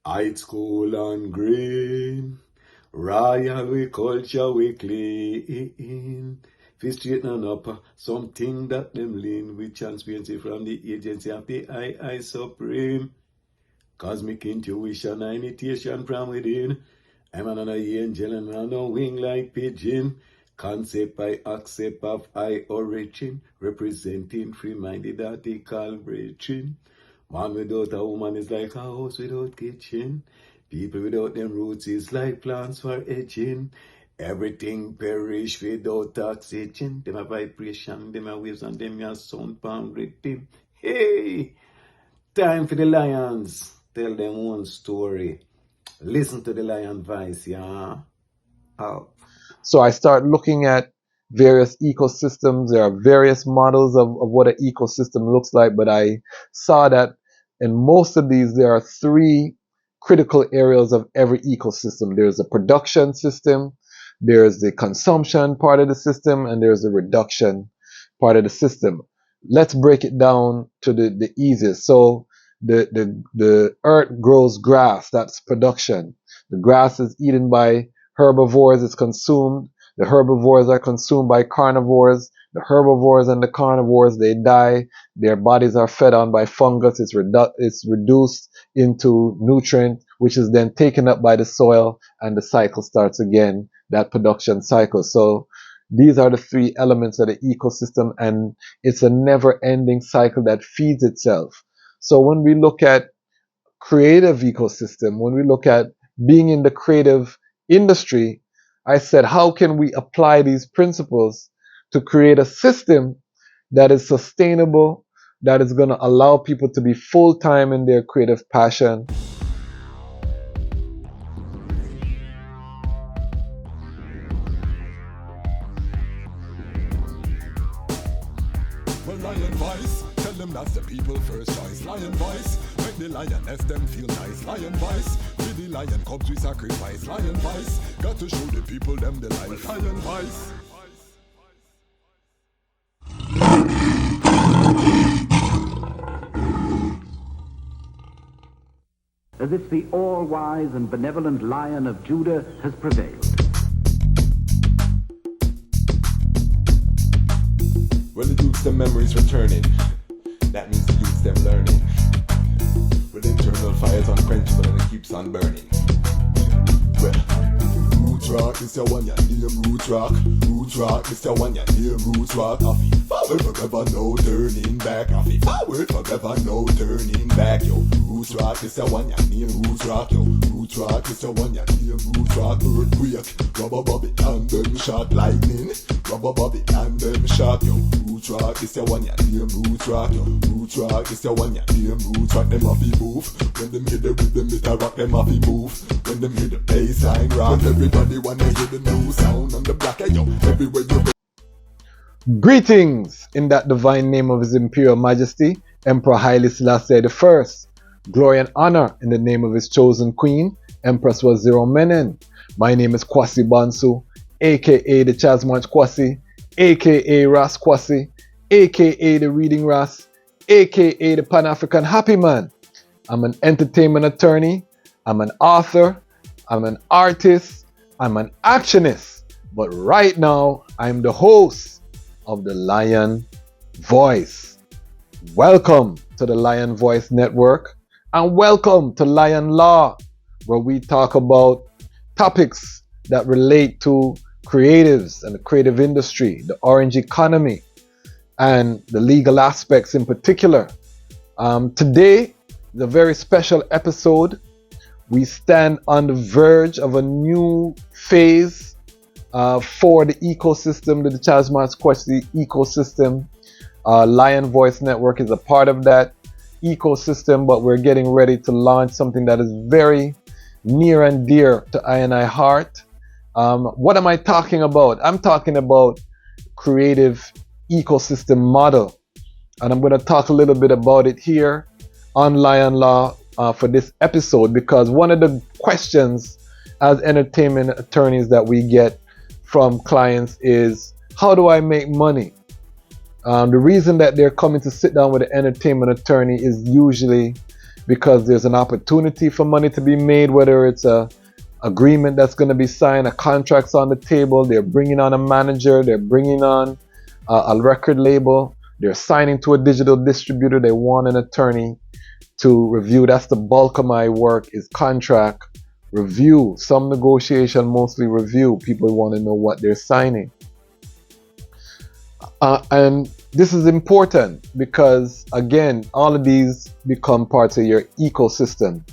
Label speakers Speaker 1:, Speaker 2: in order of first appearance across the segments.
Speaker 1: High school and green, royal we culture we clean. Fi straighten up something that them lean with transparency from the agency of the I Supreme. Cosmic intuition and initiation from within. I'm another angel and on a wing like pigeon. Concept by accept of I origin, representing free-minded article breaching. Man without a woman is like a house without kitchen. People without them roots is like plants for edging. Everything perish without oxygen. Them a vibration, them a waves, and them a sound palm rhythm. Hey, time for the lions. Tell them one story. Listen to the lion voice, yeah. Oh.
Speaker 2: So I start looking at various ecosystems. There are various models of what an ecosystem looks like, but I saw that in most of these, there are three critical areas of every ecosystem. There's a production system, there's the consumption part of the system, and there's the reduction part of the system. Let's break it down to the easiest. So the earth grows grass, that's production. The grass is eaten by herbivores, it's consumed. The herbivores are consumed by carnivores. The herbivores and the carnivores, they die. Their bodies are fed on by fungus. It's reduced into nutrient, which is then taken up by the soil, and the cycle starts again, that production cycle. So these are the three elements of the ecosystem, and it's a never-ending cycle that feeds itself. So when we look at creative ecosystem, when we look at being in the creative industry, I said, how can we apply these principles to create a system that is sustainable, that is going to allow people to be full-time in their creative passion?
Speaker 3: Well, lion voice, tell them that's the people first choice. Lion voice, make the lioness them feel nice. Lion voice, with the lion cubs we sacrifice. Lion voice, got to show the people them the life. Lion voice.
Speaker 4: As if the all-wise and benevolent Lion of Judah has prevailed.
Speaker 3: Well, the youths them memories returning. That means the youths them learning. With internal fires unquenchable and it keeps on burning. Well, root rock, this your one, your name root rock. Root rock, this your one, your name root rock. I feel forward forever, no turning back. I feel forward forever, no turning back. Yo, root rock, this your one, your name root rock. Yo, root rock, this your one, your name root rock. Earthquake, rubber bubble and them shot lightning. Rubber bubble and them shot. Yo, root rock, this your one, your name root rock. Yo, root rock, this your one, your name root rock. Them have to move when them hear the rhythm, it a rock. Them have to move when them hear the bass line rock. When everybody wanna hear the new sound on the block. Yo, everywhere you.
Speaker 2: Greetings in that divine name of His Imperial Majesty, Emperor Haile Selassie I. Glory and honor in the name of His chosen Queen, Empress Waziri Menen. My name is Kwasi Bansu, aka Dejazmatch Kwasi, aka Ras Kwasi, aka the Reading Ras, aka the Pan-African Happy Man. I'm an entertainment attorney, I'm an author, I'm an artist, I'm an actionist, but right now I'm the host of the Lion Voice. Welcome to the Lion Voice Network, and welcome to Lion Law, where we talk about topics that relate to creatives and the creative industry, the orange economy, and the legal aspects in particular. Today is a very special episode. We stand on the verge of a new phase for the ecosystem, the Dejazmatch Kwasi ecosystem. Lion Voice Network is a part of that ecosystem, but we're getting ready to launch something that is very near and dear to I and I heart. What am I talking about? I'm talking about creative ecosystem model, and I'm going to talk a little bit about it here on Lion Law for this episode, because one of the questions as entertainment attorneys that we get from clients is, how do I make money? The reason that they're coming to sit down with an entertainment attorney is usually because there's an opportunity for money to be made, whether it's a agreement that's going to be signed, a contract's on the table, they're bringing on a manager, they're bringing on a record label, they're signing to a digital distributor, they want an attorney to review. That's the bulk of my work, is contract review, some negotiation, mostly review. People want to know what they're signing. And this is important because, again, all of these become parts of your ecosystem.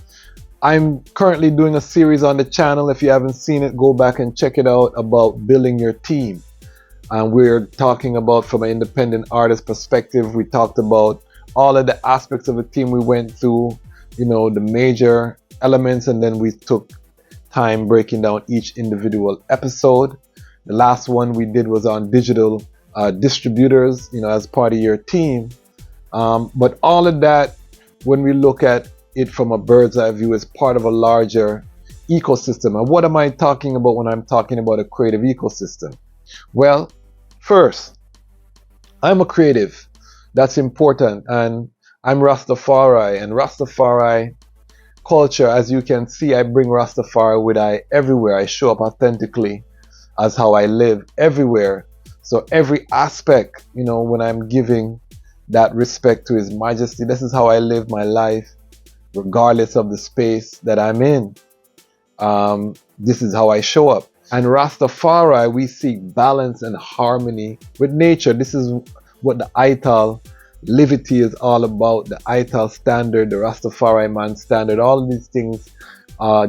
Speaker 2: I'm currently doing a series on the channel. If you haven't seen it, go back and check it out, about building your team. And we're talking about, from an independent artist perspective, we talked about all of the aspects of a team. We went through, the major elements, and then we took time breaking down each individual episode. The last one we did was on digital distributors, as part of your team. But all of that, when we look at it from a bird's eye view, is part of a larger ecosystem. And what am I talking about when I'm talking about a creative ecosystem? Well, first, I'm a creative. That's important. And I'm Rastafari. And Rastafari culture, as you can see, I bring Rastafari with I everywhere. I show up authentically as how I live everywhere. So every aspect, when I'm giving that respect to His Majesty, this is how I live my life, regardless of the space that I'm in. This is how I show up. And Rastafari, we seek balance and harmony with nature. This is what the Ital Livity is all about. The Ital standard, the Rastafari man standard, all of these things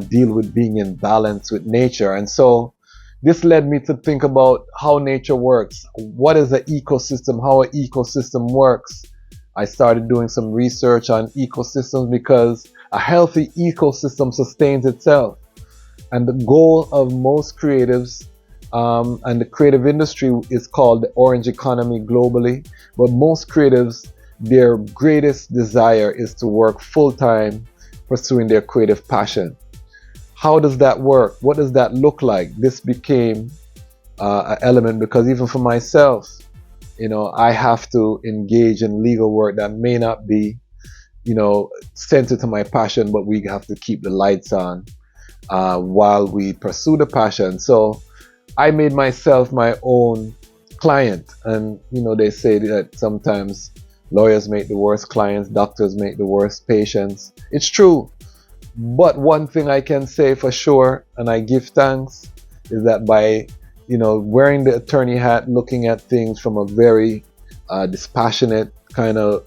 Speaker 2: deal with being in balance with nature. And so this led me to think about how nature works. What is an ecosystem? How an ecosystem works. I started doing some research on ecosystems, because a healthy ecosystem sustains itself. And the goal of most creatives and the creative industry is called the orange economy globally. But most creatives, their greatest desire is to work full-time pursuing their creative passion. How does that work? What does that look like? This became an element, because even for myself, I have to engage in legal work that may not be, centered to my passion, but we have to keep the lights on while we pursue the passion. So I made myself my own client. And, they say that sometimes lawyers make the worst clients, doctors make the worst patients. It's true. But one thing I can say for sure, and I give thanks, is that by, wearing the attorney hat, looking at things from a very dispassionate kind of,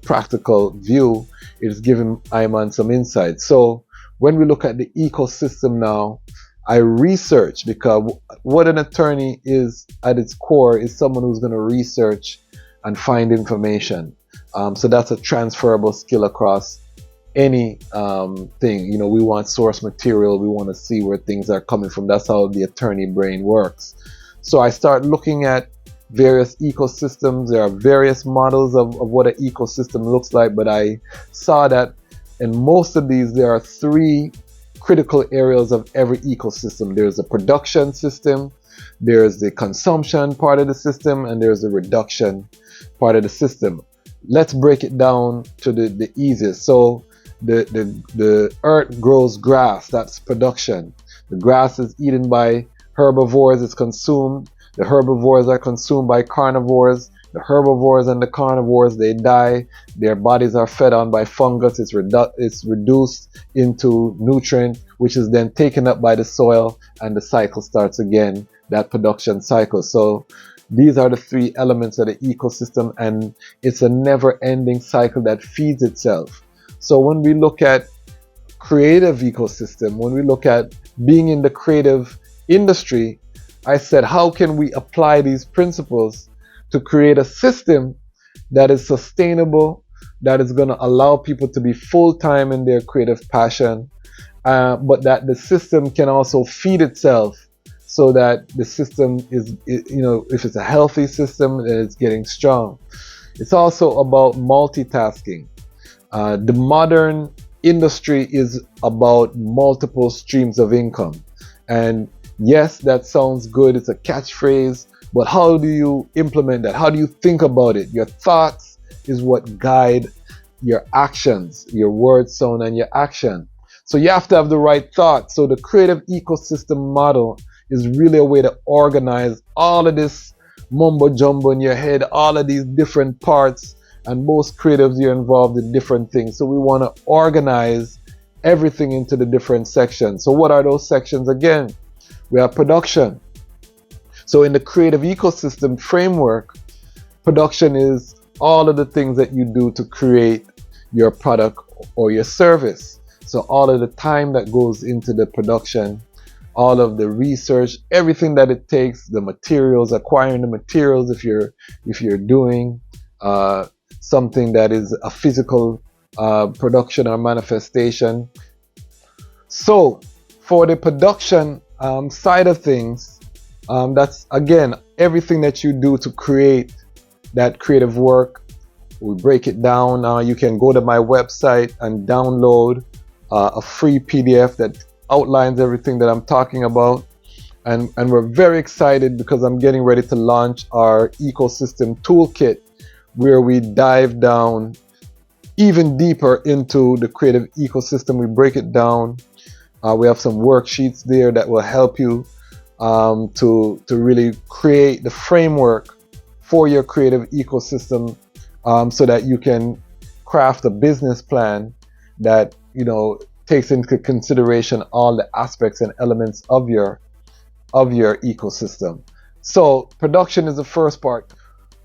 Speaker 2: practical view, it's given Ayman some insight. So when we look at the ecosystem now, I research, because what an attorney is at its core is someone who's going to research and find information. So that's a transferable skill across any thing. We want source material. We want to see where things are coming from. That's how the attorney brain works. So I start looking at various ecosystems. There are various models of what an ecosystem looks like, but I saw that in most of these, there are three critical areas of every ecosystem. There's a production system, there's the consumption part of the system, and there's the reduction part of the system. Let's break it down to the easiest. So the earth grows grass, that's production. The grass is eaten by herbivores, it's consumed. The herbivores are consumed by carnivores. The herbivores and the carnivores, they die. Their bodies are fed on by fungus. It's reduced into nutrient, which is then taken up by the soil, and the cycle starts again, that production cycle. So these are the three elements of the ecosystem, and it's a never-ending cycle that feeds itself. So when we look at creative ecosystem, when we look at being in the creative industry, I said, how can we apply these principles to create a system that is sustainable, that is going to allow people to be full-time in their creative passion, but that the system can also feed itself, so that the system is, if it's a healthy system, then it's getting strong. It's also about multitasking. The modern industry is about multiple streams of income. And yes, that sounds good. It's a catchphrase. But how do you implement that? How do you think about it? Your thoughts is what guide your actions, your word, sound, and your action. So you have to have the right thought. So the creative ecosystem model is really a way to organize all of this mumbo jumbo in your head, all of these different parts, and most creatives, you're involved in different things. So we want to organize everything into the different sections. So what are those sections again? We have production. So in the creative ecosystem framework, production is all of the things that you do to create your product or your service. So all of the time that goes into the production, all of the research, everything that it takes, the materials, acquiring the materials if you're doing something that is a physical production or manifestation. So for the production side of things, that's again everything that you do to create that creative work. We break it down. You can go to my website and download a free PDF that outlines everything that I'm talking about. And we're very excited because I'm getting ready to launch our ecosystem toolkit, where we dive down even deeper into the creative ecosystem. We break it down. We have some worksheets there that will help you to really create the framework for your creative ecosystem, so that you can craft a business plan that takes into consideration all the aspects and elements of your ecosystem. So production is the first part.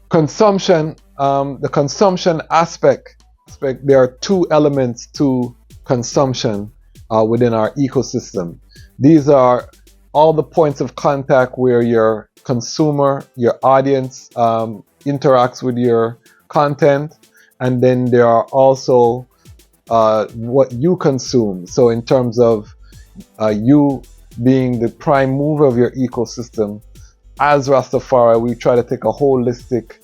Speaker 2: Consumption, the consumption aspect, there are two elements to consumption within our ecosystem. These are all the points of contact where your consumer, your audience interacts with your content, and then there are also what you consume. So in terms of you being the prime mover of your ecosystem, as Rastafari, we try to take a holistic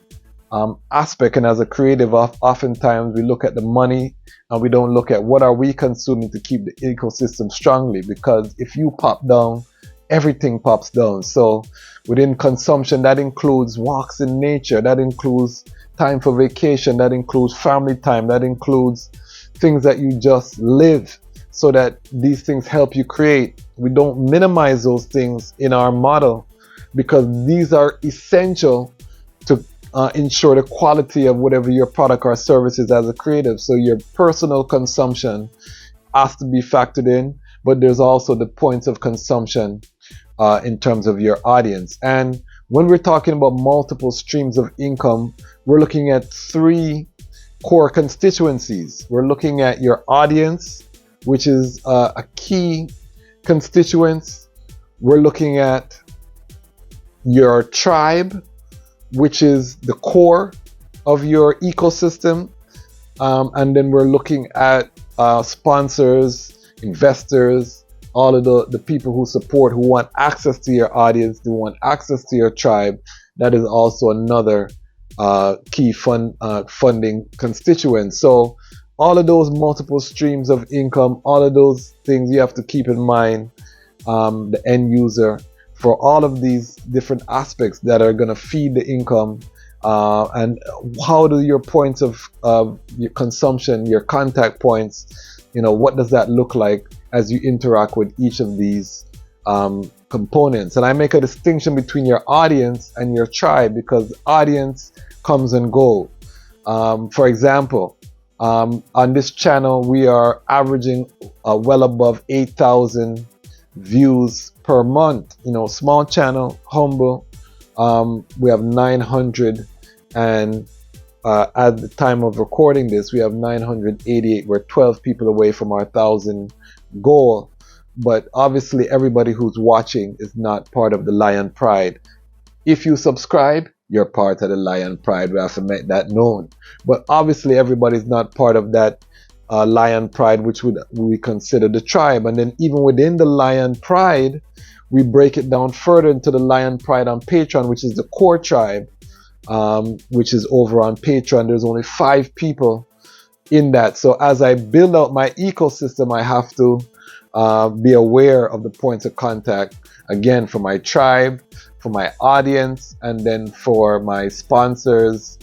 Speaker 2: aspect, and as a creative, oftentimes we look at the money and we don't look at what are we consuming to keep the ecosystem strongly, because if you pop down, everything pops down. So within consumption, that includes walks in nature, that includes time for vacation, that includes family time, that includes things that you just live, so that these things help you create. We don't minimize those things in our model, because these are essential to ensure the quality of whatever your product or service is as a creative. So your personal consumption has to be factored in, but there's also the points of consumption in terms of your audience. And when we're talking about multiple streams of income, we're looking at three core constituencies. We're looking at your audience, which is a key constituent. We're looking at your tribe, which is the core of your ecosystem. And then we're looking at sponsors, investors, all of the people who support, who want access to your audience, who want access to your tribe. That is also another key funding constituent. So all of those multiple streams of income, all of those things you have to keep in mind, the end user, for all of these different aspects that are going to feed the income, and how do your points of your consumption, your contact points, what does that look like as you interact with each of these components. And I make a distinction between your audience and your tribe, because audience comes and goes. For example, on this channel, we are averaging well above 8,000 views per month. Small channel, humble. We have 900, and at the time of recording this, we have 988. We're 12 people away from our 1,000 goal. But obviously, everybody who's watching is not part of the Lion Pride. If you subscribe, you're part of the Lion Pride. We have to make that known. But obviously, everybody's not part of that Lion Pride, which we consider the tribe. And then even within the Lion Pride, we break it down further into the Lion Pride on Patreon, which is the core tribe, which is over on Patreon. There's only 5 people in that. So as I build out my ecosystem, I have to be aware of the points of contact, again, for my tribe, for my audience, and then for my sponsors,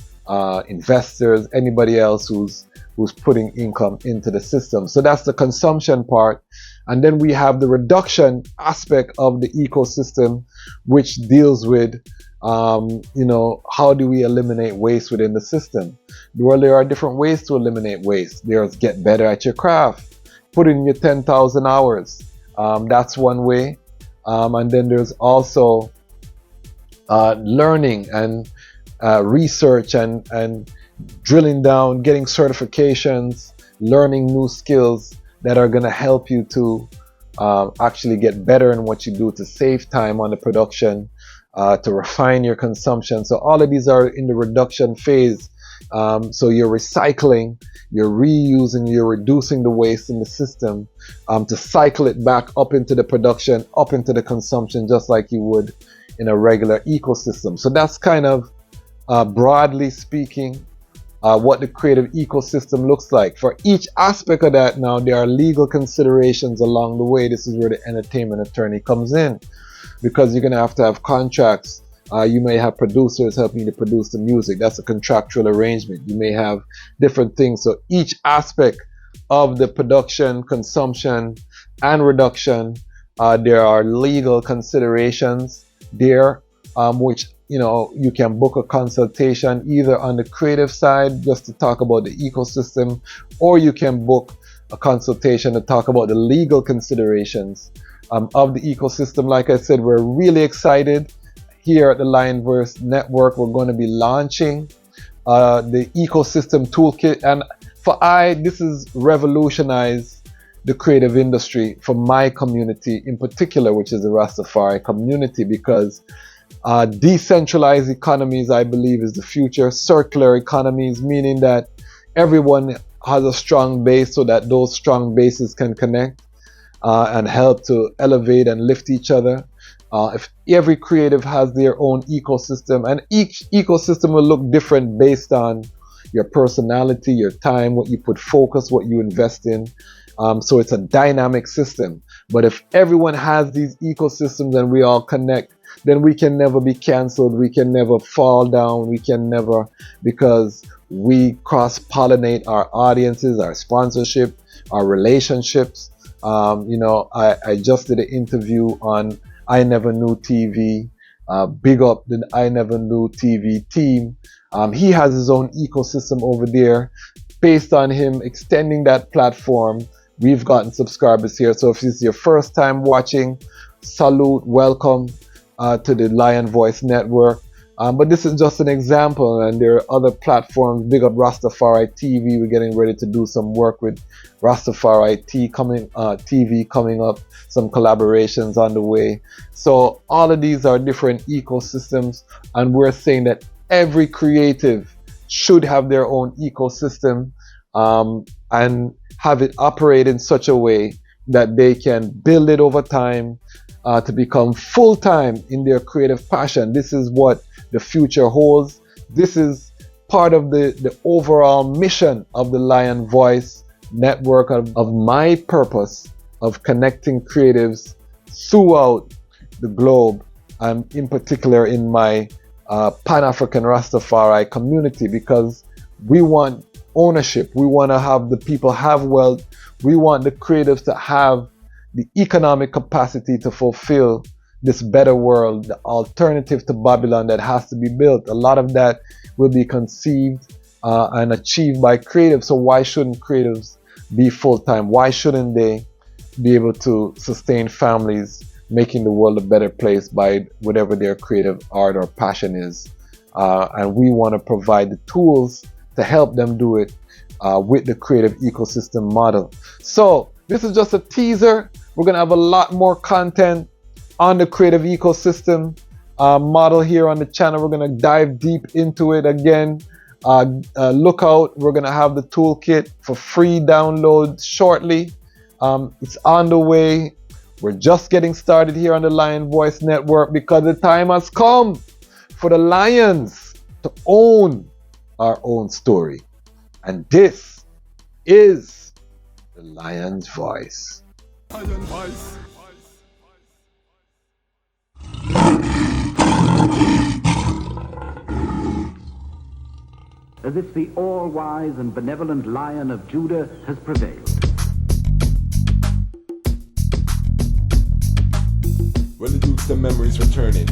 Speaker 2: investors, anybody else who's who's putting income into the system. So that's the consumption part. And then we have the reduction aspect of the ecosystem, which deals with, how do we eliminate waste within the system? Well, there are different ways to eliminate waste. There's get better at your craft, put in your 10,000 hours. That's one way. And then there's also learning and research and drilling down, getting certifications, learning new skills that are going to help you to actually get better in what you do, to save time on the production, to refine your consumption. So all of these are in the reduction phase. So you're recycling, you're reusing, you're reducing the waste in the system to cycle it back up into the production, up into the consumption, just like you would in a regular ecosystem. So that's kind of broadly speaking what the creative ecosystem looks like. For each aspect of that, now there are legal considerations along the way. This is where the entertainment attorney comes in, because you're going to have contracts. You may have producers helping you to produce the music. That's a contractual arrangement. You may have different things. So each aspect of the production, consumption, and reduction, there are legal considerations there, which you can book a consultation either on the creative side just to talk about the ecosystem, or you can book a consultation to talk about the legal considerations of the ecosystem. Like I said, we're really excited here at the Lionverse Network. We're going to be launching the ecosystem toolkit, and this is revolutionized the creative industry for my community in particular, which is the Rastafari community, because decentralized economies, I believe, is the future. Circular economies, meaning that everyone has a strong base so that those strong bases can connect and help to elevate and lift each other. If every creative has their own ecosystem, and each ecosystem will look different based on your personality, your time, what you put focus, what you invest in. So it's a dynamic system. But if everyone has these ecosystems and we all connect, then we can never be canceled. We can never fall down. We can never, because we cross-pollinate our audiences, our sponsorship, our relationships. I just did an interview on I Never Knew TV. Big up the I Never Knew TV team. He has his own ecosystem over there. Based on him extending that platform, we've gotten subscribers here. So if this is your first time watching, salute, welcome to the Lion Voice Network. But this is just an example, and there are other platforms. Big up Rastafari TV. We're getting ready to do some work with Rastafari TV coming up, some collaborations on the way. So all of these are different ecosystems, and we're saying that every creative should have their own ecosystem and have it operate in such a way that they can build it over time to become full-time in their creative passion. This is what the future holds. This is part of the overall mission of the Lion Voice Network, of my purpose of connecting creatives throughout the globe, and in particular in my Pan-African Rastafari community, because we want ownership. We want to have the people have wealth. We want the creatives to have the economic capacity to fulfill this better world, the alternative to Babylon that has to be built. A lot of that will be conceived and achieved by creatives. So why shouldn't creatives be full-time? Why shouldn't they be able to sustain families, making the world a better place by whatever their creative art or passion is? And we want to provide the tools to help them do it with the creative ecosystem model. So this is just a teaser. We're going to have a lot more content on the creative ecosystem model here on the channel. We're going to dive deep into it again. Look out. We're going to have the toolkit for free download shortly. It's on the way. We're just getting started here on the Lion Voice Network, because the time has come for the Lions to own our own story. And this is the Lion's Voice.
Speaker 3: Lion Voice.
Speaker 4: as if the all-wise and benevolent Lion of Judah has prevailed.
Speaker 3: Well, the youths, them memories returning.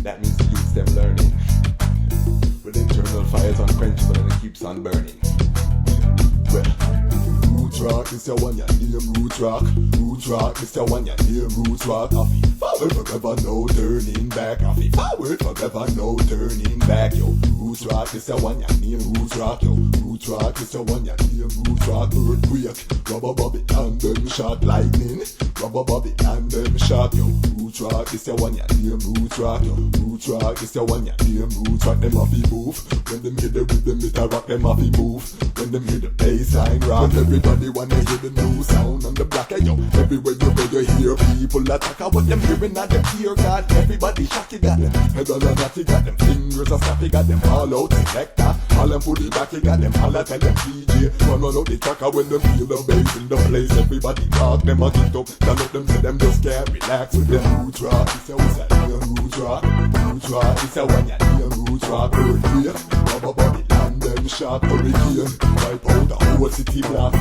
Speaker 3: That means the youths, them learning. With internal fires unquenchable and it keeps on burning. Well, Roots Rock, this your one, your name Roots Rock. Roots Rock, this your one, your name Roots Rock. I feel forward forever, no turning back. I feel forward forever, no turning back. Yo, Roots Rock, this your one, your name Roots Rock. Yo, Roots Rock, this your one, your name Roots Rock. Earthquake, rubber bobby and them shot lightning. Rubber bobby and them shot. Yo, Roots Rock, this your one, your name Roots Rock. Yo, Roots Rock, this your one, your name Roots Rock. Them have to move when them hear the rhythm, it a rock. Them have to move when them hear the bassline rock. When everybody wanna hear the new sound on the block. Yo, everywhere you go, you hear people attack. What them hearing at them ear, God. Everybody shocky got them head on a knot, got them fingers a snap, got them all out selector. All them put it back, got them all tell them DJ run out the tracker when them feel the bass in the place. Everybody talk, them a get up. Tell up them say them just can't relax with them Roots Rock. It's a what's that name Roots Rock. Roots Rock, it's a one ya name Roots Rock. Earthquake, rubber body land them shot hurricane. Wipe out the whole city block.